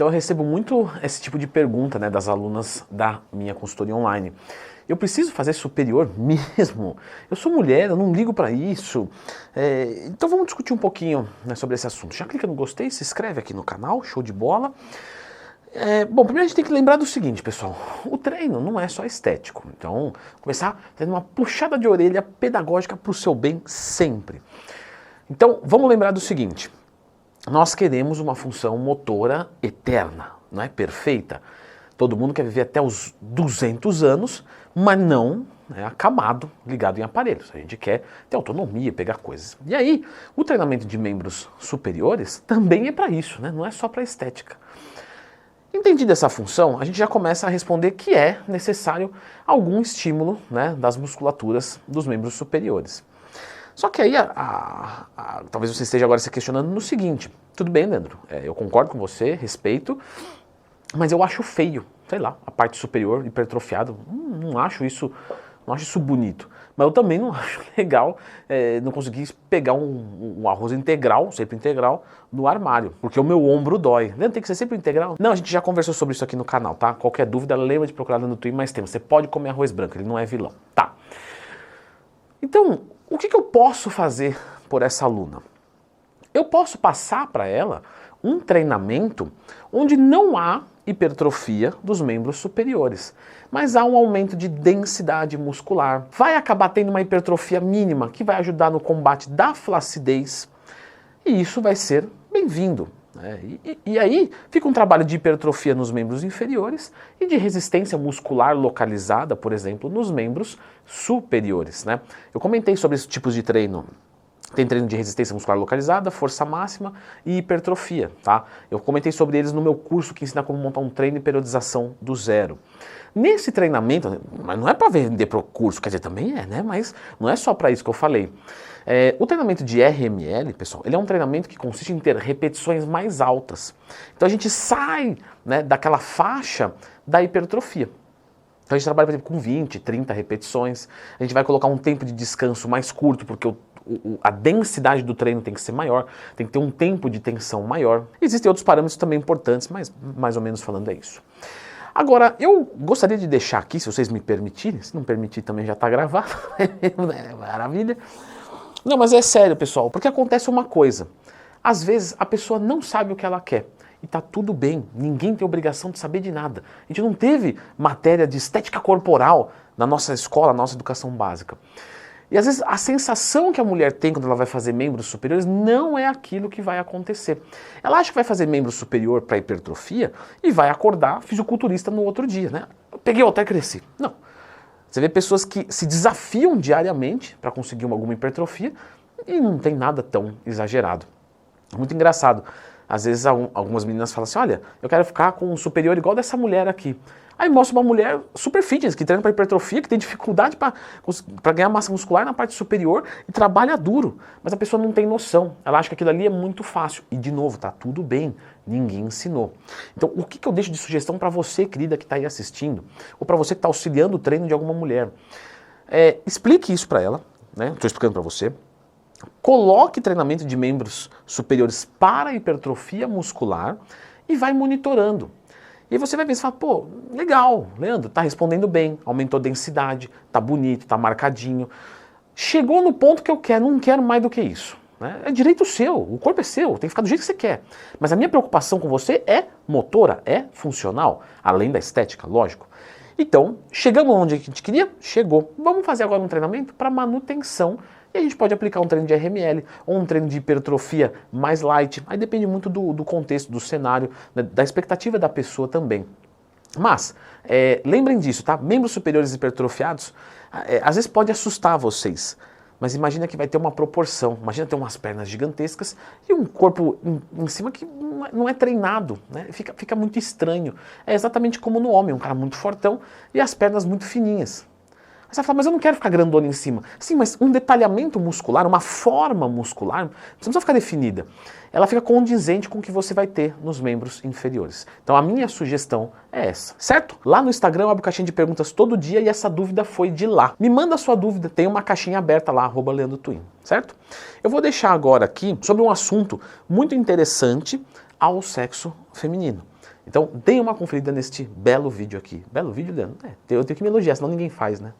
Então eu recebo muito esse tipo de pergunta, né, das alunas da minha consultoria online. Eu preciso fazer superior mesmo? Eu sou mulher, eu não ligo para isso. Então vamos discutir um pouquinho, né, sobre esse assunto. Já clica no gostei, se inscreve aqui no canal, show de bola. Bom, primeiro a gente tem que lembrar do seguinte, pessoal. O treino não é só estético. Então, começar tendo uma puxada de orelha pedagógica para o seu bem sempre. Então, vamos lembrar do seguinte. Nós queremos uma função motora eterna, não é perfeita. Todo mundo quer viver até os 200 anos, mas não acamado, ligado em aparelhos. A gente quer ter autonomia, pegar coisas. E aí, o treinamento de membros superiores também é para isso, né? Não é só para estética. Entendida essa função, a gente já começa a responder que é necessário algum estímulo, né, das musculaturas dos membros superiores. Só que aí, talvez você esteja agora se questionando no seguinte: tudo bem, Leandro, eu concordo com você, respeito, mas eu acho feio, sei lá, a parte superior hipertrofiada, não acho isso bonito. Mas eu também não acho legal não conseguir pegar um arroz integral, sempre integral, no armário, porque o meu ombro dói. Leandro, tem que ser sempre integral? Não, a gente já conversou sobre isso aqui no canal, tá? Qualquer dúvida, lembra de procurar no Twin mais tempo. Você pode comer arroz branco, ele não é vilão, tá? Então, o que eu posso fazer por essa aluna? Eu posso passar para ela um treinamento onde não há hipertrofia dos membros superiores, mas há um aumento de densidade muscular. Vai acabar tendo uma hipertrofia mínima que vai ajudar no combate da flacidez e isso vai ser bem-vindo. E aí fica um trabalho de hipertrofia nos membros inferiores e de resistência muscular localizada, por exemplo, nos membros superiores, né? Eu comentei sobre esses tipos de treino. Tem treino de resistência muscular localizada, força máxima e hipertrofia, tá? Eu comentei sobre eles no meu curso que ensina como montar um treino e periodização do zero. Nesse treinamento, mas não é para vender pro curso, quer dizer, também é, né? Mas não é só para isso que eu falei. O treinamento de RML, pessoal, ele é um treinamento que consiste em ter repetições mais altas. Então a gente sai, né, daquela faixa da hipertrofia. Então a gente trabalha, por exemplo, com 20, 30 repetições. A gente vai colocar um tempo de descanso mais curto, porque a densidade do treino tem que ser maior, tem que ter um tempo de tensão maior. Existem outros parâmetros também importantes, mas mais ou menos falando é isso. Agora, eu gostaria de deixar aqui, se vocês me permitirem, se não permitir também já está gravado, maravilha. Não, mas é sério, pessoal, porque acontece uma coisa. Às vezes a pessoa não sabe o que ela quer. E tá tudo bem, ninguém tem obrigação de saber de nada. A gente não teve matéria de estética corporal na nossa escola, na nossa educação básica. E às vezes a sensação que a mulher tem quando ela vai fazer membros superiores não é aquilo que vai acontecer. Ela acha que vai fazer membro superior para hipertrofia e vai acordar fisiculturista no outro dia, né? Eu peguei o halter e cresci. Não. Você vê pessoas que se desafiam diariamente para conseguir alguma hipertrofia e não tem nada tão exagerado. Muito engraçado. Às vezes algumas meninas falam assim, olha, eu quero ficar com um superior igual dessa mulher aqui. Aí mostra uma mulher super fitness, que treina para hipertrofia, que tem dificuldade para ganhar massa muscular na parte superior e trabalha duro. Mas a pessoa não tem noção. Ela acha que aquilo ali é muito fácil. E de novo, tá tudo bem. Ninguém ensinou. Então, o que eu deixo de sugestão para você, querida, que está aí assistindo, ou para você que está auxiliando o treino de alguma mulher? Explique isso para ela, né? Estou explicando para você. Coloque treinamento de membros superiores para hipertrofia muscular e vai monitorando. E aí você vai ver, você fala, pô, legal, Leandro, tá respondendo bem, aumentou a densidade, tá bonito, tá marcadinho. Chegou no ponto que eu quero, não quero mais do que isso. Né? É direito seu, o corpo é seu, tem que ficar do jeito que você quer. Mas a minha preocupação com você é motora, é funcional, além da estética, lógico. Então, chegamos onde a gente queria? Chegou. Vamos fazer agora um treinamento para manutenção. E a gente pode aplicar um treino de RML ou um treino de hipertrofia mais light. Aí depende muito do contexto, do cenário, da expectativa da pessoa também. Mas, lembrem disso, tá? Membros superiores hipertrofiados, às vezes pode assustar vocês. Mas imagina que vai ter uma proporção. Imagina ter umas pernas gigantescas e um corpo em cima que não é treinado, né? Fica muito estranho. É exatamente como no homem, um cara muito fortão e as pernas muito fininhas. Aí você fala, mas eu não quero ficar grandona em cima. Sim, mas um detalhamento muscular, uma forma muscular, não precisa ficar definida. Ela fica condizente com o que você vai ter nos membros inferiores. Então a minha sugestão é essa, certo? Lá no Instagram eu abro caixinha de perguntas todo dia e essa dúvida foi de lá. Me manda a sua dúvida, tem uma caixinha aberta lá, @LeandroTwin, certo? Eu vou deixar agora aqui sobre um assunto muito interessante ao sexo feminino. Então, dê uma conferida neste belo vídeo aqui. Belo vídeo, Leandro? Eu tenho que me elogiar, senão ninguém faz, né?